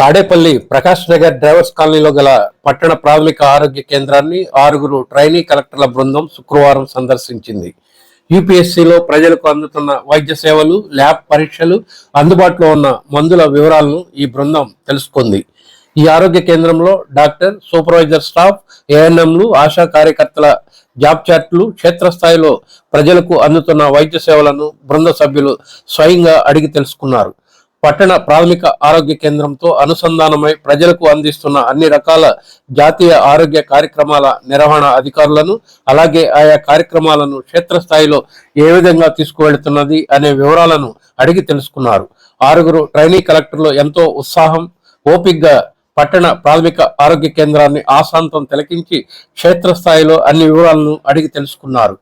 Tadepalli Prakash Nagar drivers కాలనీలో గల పట్టణ ప్రాథమిక ఆరోగ్య కేంద్రాన్ని 6 ట్రైనీ కలెక్టర్ల బృందం శుక్రవారం సందర్శించింది. యూపీఎస్సీలో ప్రజలకు అందుతున్న వైద్య సేవలు, ల్యాబ్ పరీక్షలు, అందుబాటులో ఉన్న మందుల వివరాలను ఈ బృందం తెలుసుకుంది. ఈ ఆరోగ్య కేంద్రంలో డాక్టర్, సూపర్వైజర్ స్టాఫ్, ఏఎన్ఎంలు, ఆశా కార్యకర్తల జాబ్ చార్ట్లు, క్షేత్రస్థాయిలో ప్రజలకు అందుతున్న వైద్య సేవలను బృంద సభ్యులు స్వయంగా అడిగి తెలుసుకున్నారు. పట్టణ ప్రాథమిక ఆరోగ్య కేంద్రంతో అనుసంధానమై ప్రజలకు అందిస్తున్న అన్ని రకాల జాతీయ ఆరోగ్య కార్యక్రమాల నిర్వహణ అధికారులను, అలాగే ఆయా కార్యక్రమాలను క్షేత్రస్థాయిలో ఏ విధంగా తీసుకువెళుతున్నది అనే వివరాలను అడిగి తెలుసుకున్నారు. 6 ట్రైనీ కలెక్టర్లు ఎంతో ఉత్సాహం, ఓపికగా పట్టణ ప్రాథమిక ఆరోగ్య కేంద్రాన్ని ఆశాంతం తిలకించి క్షేత్రస్థాయిలో అన్ని వివరాలను అడిగి తెలుసుకున్నారు.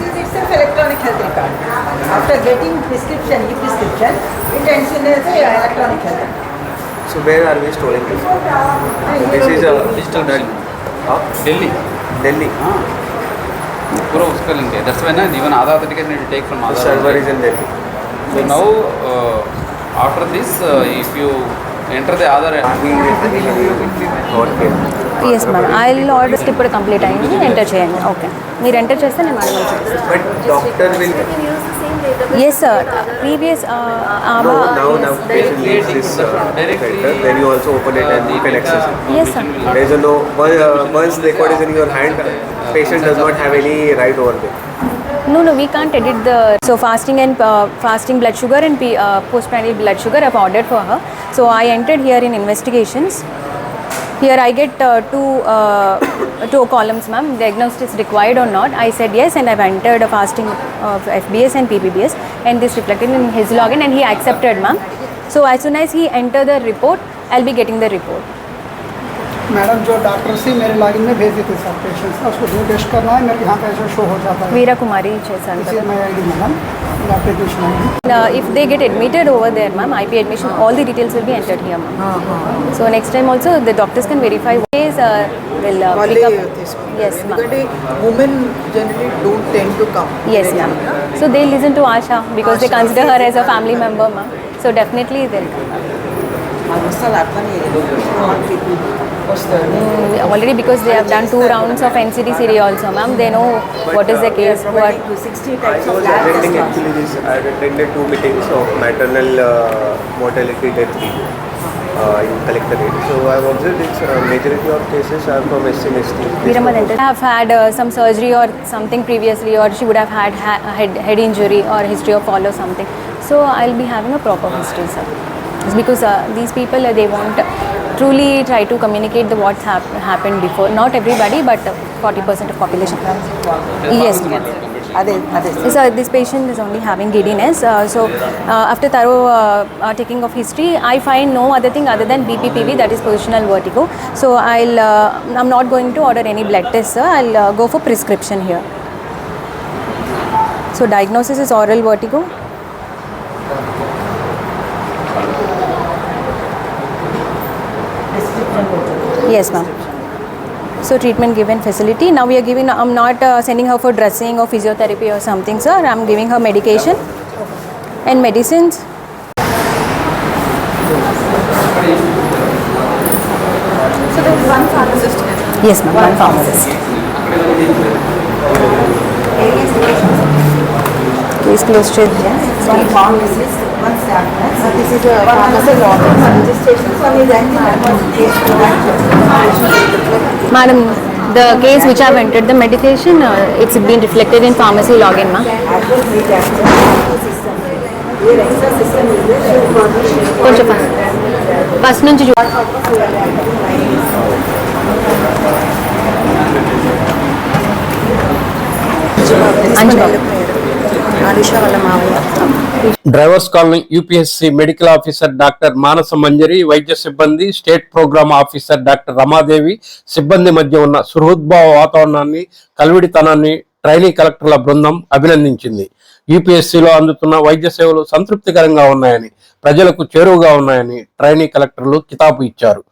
This is itself electronic health record. After getting prescription, e-prescription, it ends in as a electronic health record. So where are we storing this? This is a digital Delhi. Delhi. Pura uska link hai. That's why na even Aadhaar certificate need to take from The Aadhaar. server is in Delhi. So now after this, if you enter the Aadhaar. Yes ma'am, I'll order ఇప్పుడు complete అయింది, enter చేయండి. Okay, మీరు enter చేస్తే నేను manual చేస్తాను. But doctor will. Yes sir, previous Now patient leaves this center, then you also open it and you can access it. Yes sir. There is no once the record is in your hand, patient does not have any right over there. No, we can't edit the fasting blood sugar and postprandial blood sugar I've ordered for her. So I entered here in investigations. Here I get two columns, ma'am. Diagnosis required or not. I said yes, and I've entered a fasting of FBS and PPBS, and this reflected in his login, and he accepted, ma'am. So as soon as he enter the report, I'll be getting the report. Madam जो doctor से मेरे login में भेज देते सब patients का, उसको जो टेस्ट करना है मेरे यहाँ पे ऐसा शो हो जाता है. Veera Kumari Chesan. This is my ID, madam. Application ID. If they get admitted over there, ma'am, IP admission, all the details will be entered here, ma'am. So next time also the doctors can verify what is will pick up. Yes, ma'am. Because women generally don't tend to come. Yes, ma'am. So they listen to Asha because they consider her as a family member, ma'am. So definitely they'll come. Already because they have done 2 rounds of NCD series also, ma'am. They know what is the case. What 60 types of lab tests. Actually, I have attended 2 meetings of maternal mortality death rate in collectorate. So I have observed it's majority of cases are from SC and ST. have had some surgery or something previously, or she would have had head injury or history of fall or something. So I'll be having a proper history, sir. It's because these people they won't truly try to communicate the what's happened before. Not everybody, but 40% of population. Yes. So this patient is only having giddiness. So after thorough taking of history, I find no other thing other than BPPV, that is positional vertigo. So I'm not going to order any blood test, sir. I'll go for prescription here. So diagnosis is oral vertigo. Yes, ma'am. So treatment given facility. Now we are giving, I'm not sending her for dressing or physiotherapy or something, sir. I'm giving her medication and medicines. So there's one pharmacist here. Yes, ma'am. One pharmacist. Case closed. One pharmacist, one staff nurse. This is a pharmacy login. Registration, one is Madam, the case which I've entered the medication, it's been reflected in pharmacy login, ma'am. కొంచెం first నుంచి drivers colony UPSC medical officer doctor Manasa Manjari, వైద్య సిబ్బంది, state programme officer doctor Ramadevi సిబ్బంది మధ్య ఉన్న సుహృద్భావ వాతావరణాన్ని, కల్విడితనాన్ని trainee కలెక్టర్ల బృందం అభినందించింది. యూపీఎస్సీలో అందుతున్న వైద్య సేవలు సంతృప్తికరంగా ఉన్నాయని, ప్రజలకు చేరువగా ఉన్నాయని ట్రైనీ కలెక్టర్లు కితాబు ఇచ్చారు.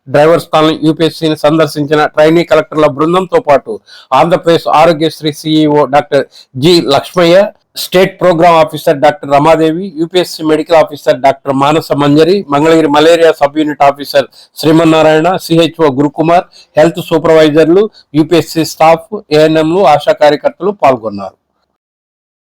డ్రైవర్స్ కాలనీ యూపీఎస్సీని సందర్శించిన ట్రైనీ కలెక్టర్ల బృందంతో పాటు Andhra Pradesh Aarogyasri CEO doctor G Lakshmaiah, state programme officer doctor Ramadevi, UPSC medical officer doctor Manasa Manjari, Mangalagiri malaria sub unit officer Srimannarayana, CHO Gurukumar, health సూపర్వైజర్లు, యూపీఎస్సీ స్టాఫ్, ఏఎన్ఎంలు, ఆశా కార్యకర్తలు పాల్గొన్నారు.